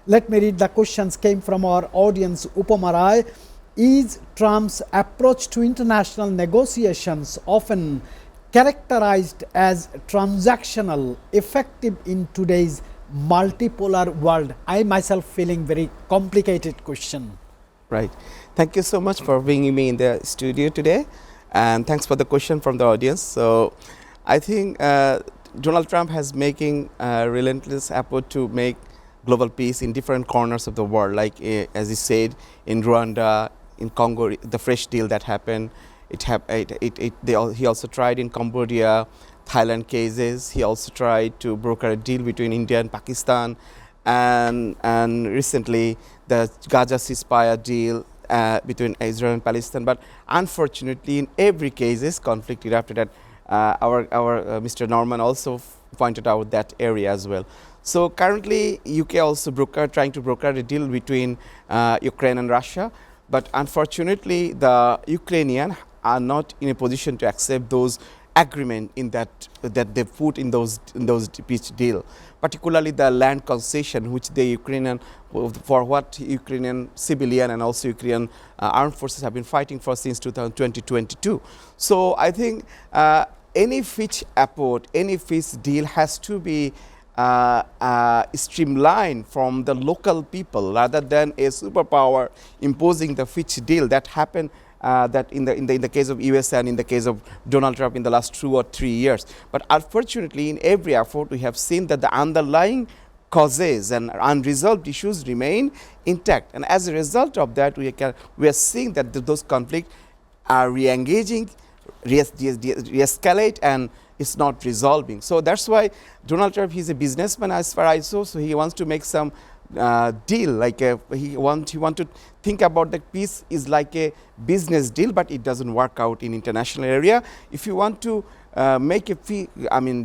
Let me read the questions came from our audience. Upamarai, is Trump's approach to international negotiations often characterized as transactional, effective in today's multipolar world? I myself feeling very complicated question. Right. Thank you so much for bringing me in the studio today, and thanks for the question from the audience. So, I think Donald Trump has making a relentless effort to make global peace in different corners of the world, like as he said, in Rwanda, in Congo, the fresh deal that happened. He also tried in Cambodia, Thailand cases. He also tried to broker a deal between India and Pakistan, and recently the Gaza ceasefire deal between Israel and Palestine. But unfortunately, in every cases, conflict erupted. At our Mr. Norman also pointed out that area as well. So currently, UK also trying to broker a deal between Ukraine and Russia. But unfortunately, the Ukrainians are not in a position to accept those agreement in that they put in those peace deal, particularly the land concession, which the Ukrainian, for what Ukrainian civilian and also Ukrainian armed forces have been fighting for since 2022. So I think any peace accord, any peace deal has to be streamlined from the local people rather than a superpower imposing the peace deal that happened that in the case of US and in the case of Donald Trump in the last 2 or 3 years. But unfortunately, in every effort, we have seen that the underlying causes and unresolved issues remain intact. And as a result of that, we are seeing that those conflicts are re-engaging, re-escalate, and it's not resolving. So that's why Donald Trump, he's a businessman as far as I saw, so he wants to make some deal, like he want to think about the peace is like a business deal, but it doesn't work out in international area. If you want to make a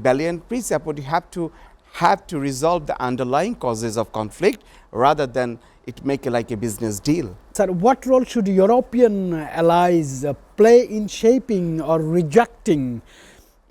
valiant peace effort, you have to resolve the underlying causes of conflict rather than it make like a business deal. Sir, what role should European allies play in shaping or rejecting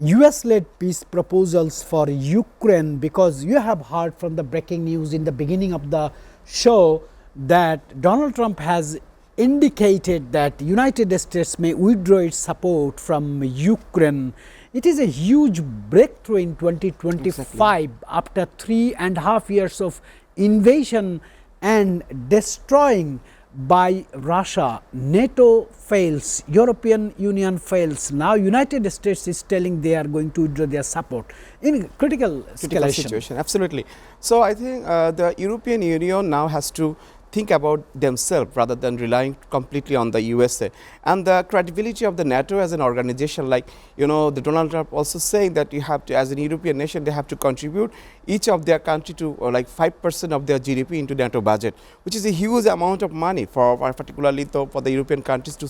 US-led peace proposals for Ukraine? Because you have heard from the breaking news in the beginning of the show that Donald Trump has indicated that United States may withdraw its support from Ukraine. It is a huge breakthrough in 2025 exactly. After 3.5 years of invasion and destroying by Russia. NATO fails, European Union fails. Now United States is telling they are going to withdraw their support in critical situation. Absolutely. So I think the European Union now has to think about themselves rather than relying completely on the USA. And the credibility of the NATO as an organization, like, the Donald Trump also saying that you have to, as an European nation, they have to contribute each of their country to like 5% of their GDP into NATO budget, which is a huge amount of money for particularly for the European countries to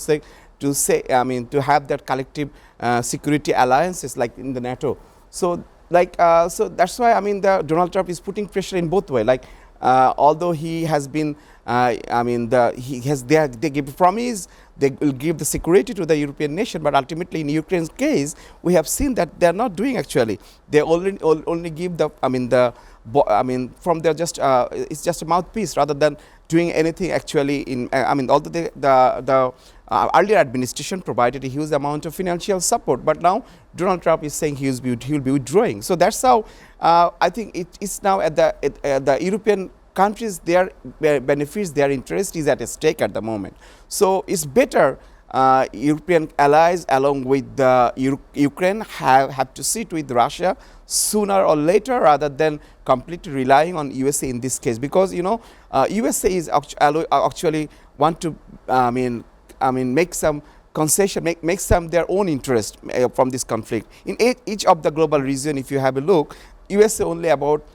have that collective security alliances like in the NATO. So so that's why the Donald Trump is putting pressure in both ways. Like although he has been, they give promise, they will give the security to the European nation, but ultimately in Ukraine's case, we have seen that they are not doing actually. They only give the, from their just, it's just a mouthpiece rather than doing anything actually in, although the earlier administration provided a huge amount of financial support, but now Donald Trump is saying he'll be withdrawing. So that's how I think it is now at the European countries, their benefits, their interest is at stake at the moment. So it's better European allies along with the Ukraine have to sit with Russia sooner or later rather than completely relying on USA in this case, because USA is actually want to make some concession, make some their own interest from this conflict. In each of the global region, if you have a look, USA only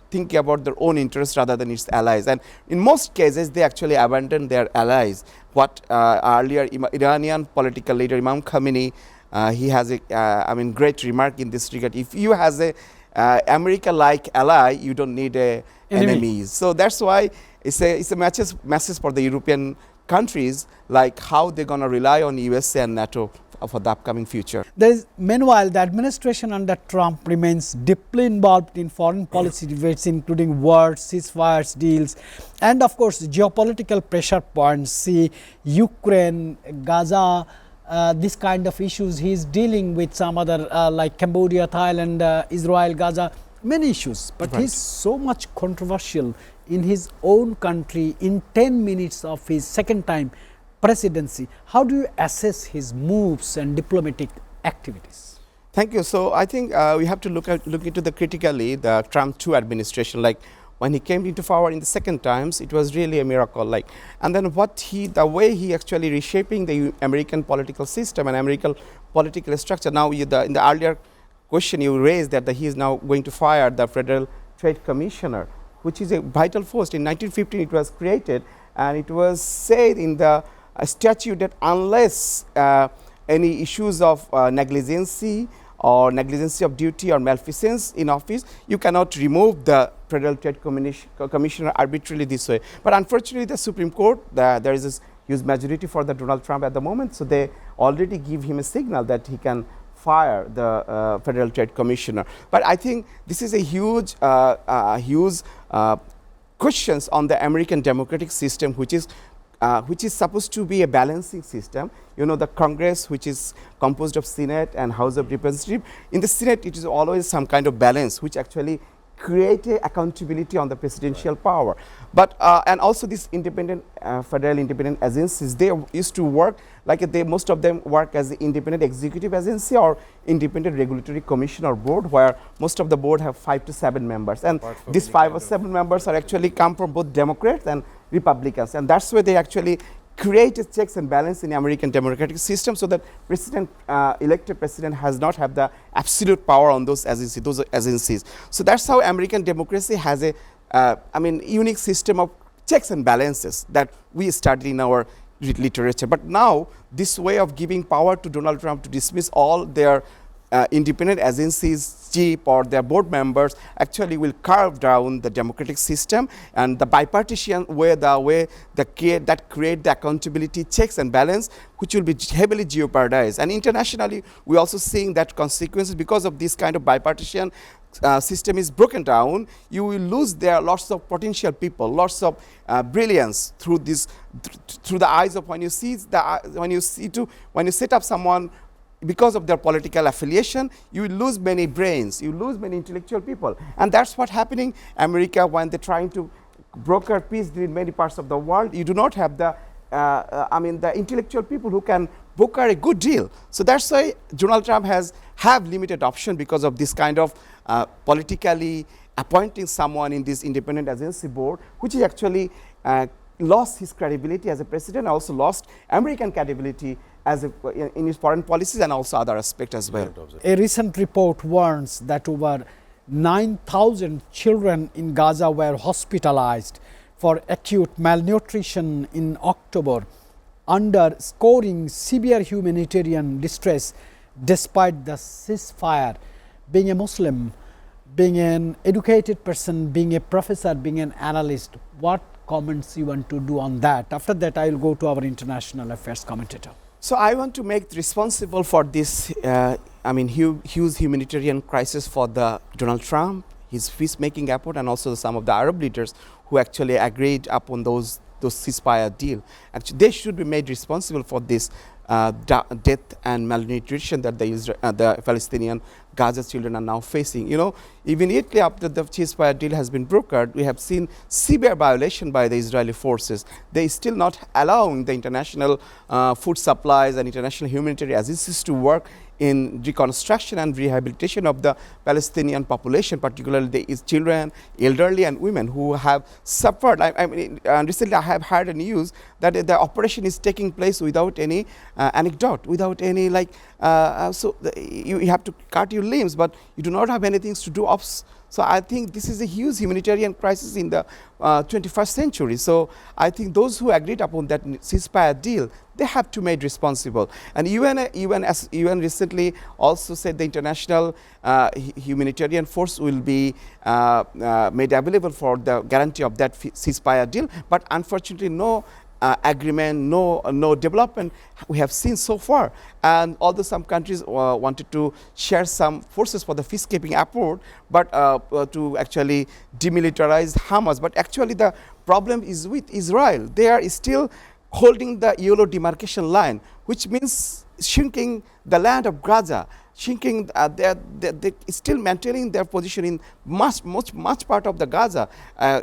thinking about their own interest rather than its allies, and in most cases they actually abandon their allies. What earlier Iranian political leader Imam Khomeini, he has a great remark in this regard. If you has a America-like ally, you don't need enemies. So that's why it's a message for the European countries, like how they're going to rely on USA and NATO for the upcoming future. Meanwhile, the administration under Trump remains deeply involved in foreign policy debates, including wars, ceasefires, deals, and of course, geopolitical pressure points. See, Ukraine, Gaza, this kind of issues. He is dealing with some other like Cambodia, Thailand, Israel, Gaza, many issues. But Right. he's so much controversial in his own country in 10 minutes of his second time presidency. How do you assess his moves and diplomatic activities? Thank you. So I think we have to look into the critically the Trump 2 administration. Like when he came into power in the second times, it was really a miracle. Like, and then the way he actually reshaping the American political system and American political structure. Now, in the earlier question you raised that he is now going to fire the Federal Trade Commissioner, which is a vital force. In 1915, it was created, and it was said in the statute that unless any issues of negligence or negligence of duty or malfeasance in office, you cannot remove the Federal Trade Commissioner arbitrarily this way. But unfortunately, the Supreme Court, there is a huge majority for the Donald Trump at the moment, so they already give him a signal that he can fire the Federal Trade Commissioner. But I think this is a huge questions on the American democratic system, which is supposed to be a balancing system. You know, the Congress, which is composed of Senate and House of Representatives. In the Senate, it is always some kind of balance, which actually create a accountability on the presidential power. But and also these independent federal independent agencies, they used to work like most of them work as the independent executive agency or independent regulatory commission or board, where most of the board have 5 to 7 members, and these 5 or 7 members are actually come from both Democrats and Republicans, and that's where they actually create a checks and balance in the American democratic system, so that elected president has not have the absolute power on those agencies. So that's how American democracy has a unique system of checks and balances that we studied in our literature. But now this way of giving power to Donald Trump to dismiss all their independent agencies chief or their board members actually will carve down the democratic system, and the bipartisan way, that create the accountability checks and balance, which will be heavily jeopardized. And internationally, we also seeing that consequences because of this kind of bipartisan system is broken down. You will lose there lots of potential people, lots of brilliance through the eyes of when you set up someone. Because of their political affiliation, you will lose many brains, you lose many intellectual people. And that's what's happening America when they're trying to broker peace in many parts of the world. You do not have the intellectual people who can broker a good deal. So that's why Donald Trump have limited option because of this kind of politically appointing someone in this independent agency board, which is actually lost his credibility as a president, also lost American credibility in his foreign policies and also other aspects as well. A recent report warns that over 9,000 children in Gaza were hospitalized for acute malnutrition in October, underscoring severe humanitarian distress despite the ceasefire. Being a Muslim, being an educated person, being a professor, being an analyst, what comments you want to do on that? After that, I will go to our international affairs commentator. So I want to make responsible for this, huge humanitarian crisis for the Donald Trump, his peacemaking effort, and also some of the Arab leaders who actually agreed upon those ceasefire deal. Actually, they should be made responsible for this death and malnutrition that the Palestinian Gaza children are now facing. You know, immediately after the ceasefire deal has been brokered, we have seen severe violation by the Israeli forces. They still not allowing the international food supplies and international humanitarian agencies to work in reconstruction and rehabilitation of the Palestinian population, particularly the children, elderly, and women who have suffered. Recently I have heard a news that the operation is taking place without any anecdote, without any you have to cut your limbs, but you do not have anything to do ops. So I think this is a huge humanitarian crisis in the 21st century. So I think those who agreed upon that ceasefire deal, they have to be made responsible. And UN recently also said the international humanitarian force will be made available for the guarantee of that ceasefire deal. But unfortunately, no agreement, no development we have seen so far. And although some countries wanted to share some forces for the peacekeeping effort, but to actually demilitarize Hamas, but actually the problem is with Israel. They are still holding the yellow demarcation line, which means shrinking the land of Gaza, shrinking, they're still maintaining their position in much part of the Gaza,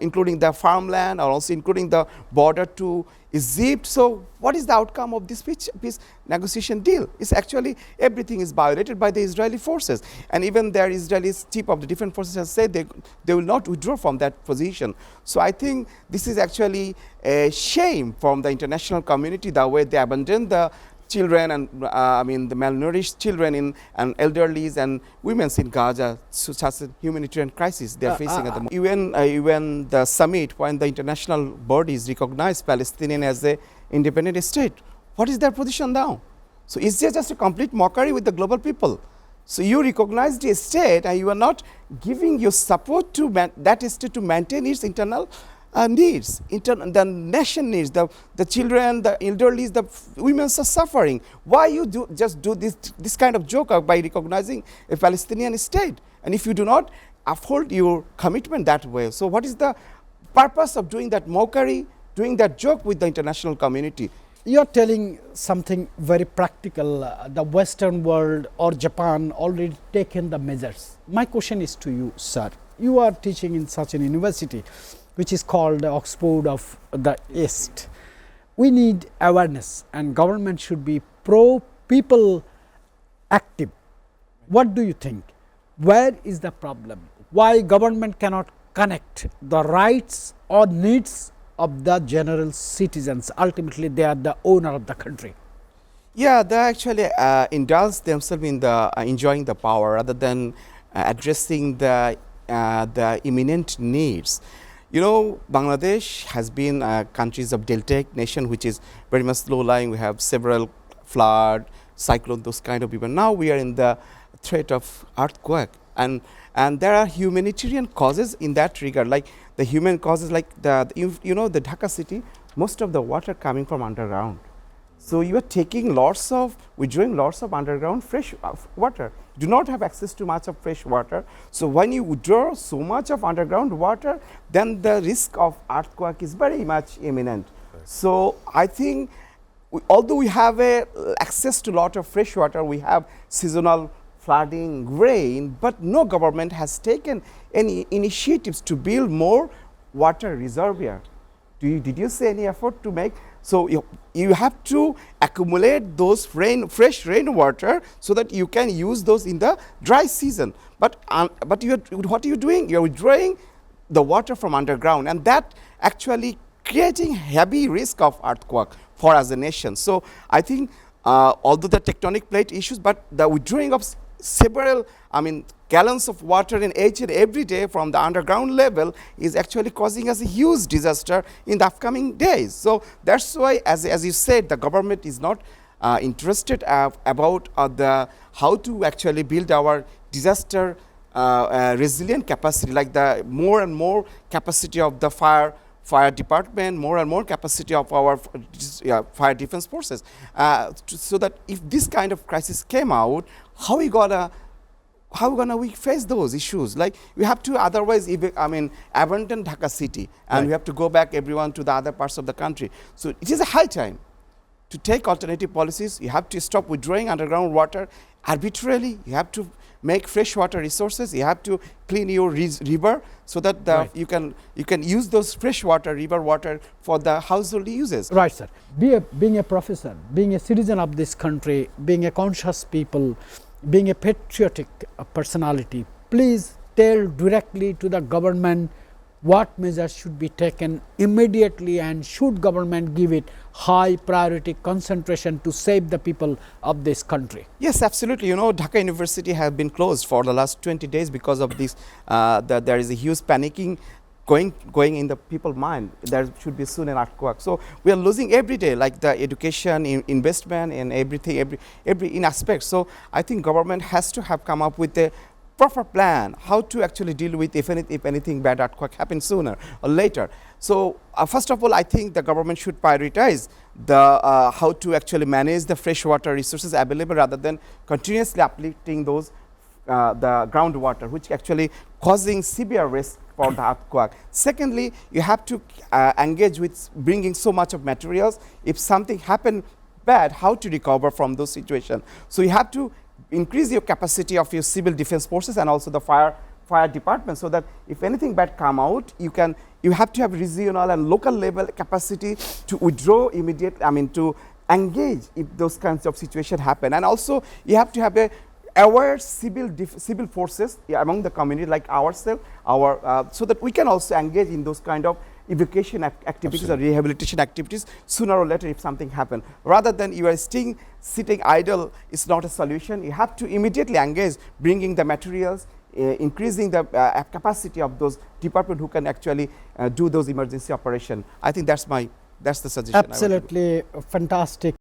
including the farmland, or also including the border to Egypt. So what is the outcome of this peace negotiation deal? It's actually everything is violated by the Israeli forces, and even their Israeli chief of the defense forces has said they will not withdraw from that position. So I think this is actually a shame from the international community, the way they abandon the children and the malnourished children and elderlies and women in Gaza, such as a humanitarian crisis they are facing at the moment. Even the summit, when the international bodies recognize Palestinian as an independent state, what is their position now? So it's just a complete mockery with the global people. So you recognize the state and you are not giving your support to that state to maintain its internal needs, the nation needs, the children, the elderly, the women are suffering. Why you do this kind of joke by recognizing a Palestinian state? And if you do not uphold your commitment that way, so what is the purpose of doing that mockery, doing that joke with the international community? You are telling something very practical. The Western world or Japan already taken the measures. My question is to you, sir. You are teaching in such an university, which is called the Oxford of the East. We need awareness, and government should be pro-people active. What do you think? Where is the problem? Why government cannot connect the rights or needs of the general citizens? Ultimately, they are the owner of the country. Yeah, they actually indulge themselves in the enjoying the power rather than addressing the imminent needs. You know, Bangladesh has been countries of deltaic nation, which is very much low lying. We have several flood, cyclone, those kind of people. Now we are in the threat of earthquake, and there are humanitarian causes in that regard. Like the human causes, like the Dhaka city, most of the water coming from underground. So you are withdrawing lots of underground fresh water. Do not have access to much of fresh water. So when you withdraw so much of underground water, then the risk of earthquake is very much imminent. Right. So I think although we have access to a lot of fresh water, we have seasonal flooding, rain, but no government has taken any initiatives to build more water reservoir. Did you see any effort to make? So you have to accumulate those fresh rainwater so that you can use those in the dry season. But what are you doing? You are withdrawing the water from underground, and that actually creating heavy risk of earthquake for as a nation. So I think although the tectonic plate issues, but the withdrawing of several, gallons of water in each and every day from the underground level is actually causing us a huge disaster in the upcoming days. So that's why, as you said, the government is not interested about how to actually build our disaster resilient capacity, like the more and more capacity of the fire department, more and more capacity of our fire defense forces, so that if this kind of crisis came out, how we face those issues? Like we have to otherwise abandon Dhaka city, and right, we have to go back everyone to the other parts of the country. So it is a high time to take alternative policies. You have to stop withdrawing underground water arbitrarily. You have to make fresh water resources. You have to clean your river so that right, you can use those fresh water, river water, for the household uses. Right, sir. Being a professor, being a citizen of this country, being a conscious people, being a patriotic personality, please tell directly to the government what measures should be taken immediately, and should government give it high priority concentration to save the people of this country? Yes, absolutely. You know, Dhaka University has been closed for the last 20 days because of this. There is a huge panicking going in the people's mind. There should be soon an earthquake. So we are losing every day, like the education, investment, and everything, every in aspect. So I think government has to have come up with a proper plan how to actually deal with if anything bad earthquake happens sooner or later. So first of all, I think the government should prioritize the how to actually manage the freshwater resources available rather than continuously uplifting those the groundwater, which actually causing severe risk for the earthquake. Secondly, you have to engage with bringing so much of materials. If something happened bad, how to recover from those situations. So you have to increase your capacity of your civil defense forces and also the fire department, so that if anything bad come out, you have to have regional and local level capacity to withdraw immediately, to engage if those kinds of situations happen. And also you have to have a aware civil forces among the community like ourselves, so that we can also engage in those kind of evacuation activities or rehabilitation activities sooner or later if something happens. Rather than you are sitting idle is not a solution. You have to immediately engage, bringing the materials, increasing the capacity of those departments who can actually do those emergency operations. I think that's the suggestion. Absolutely fantastic.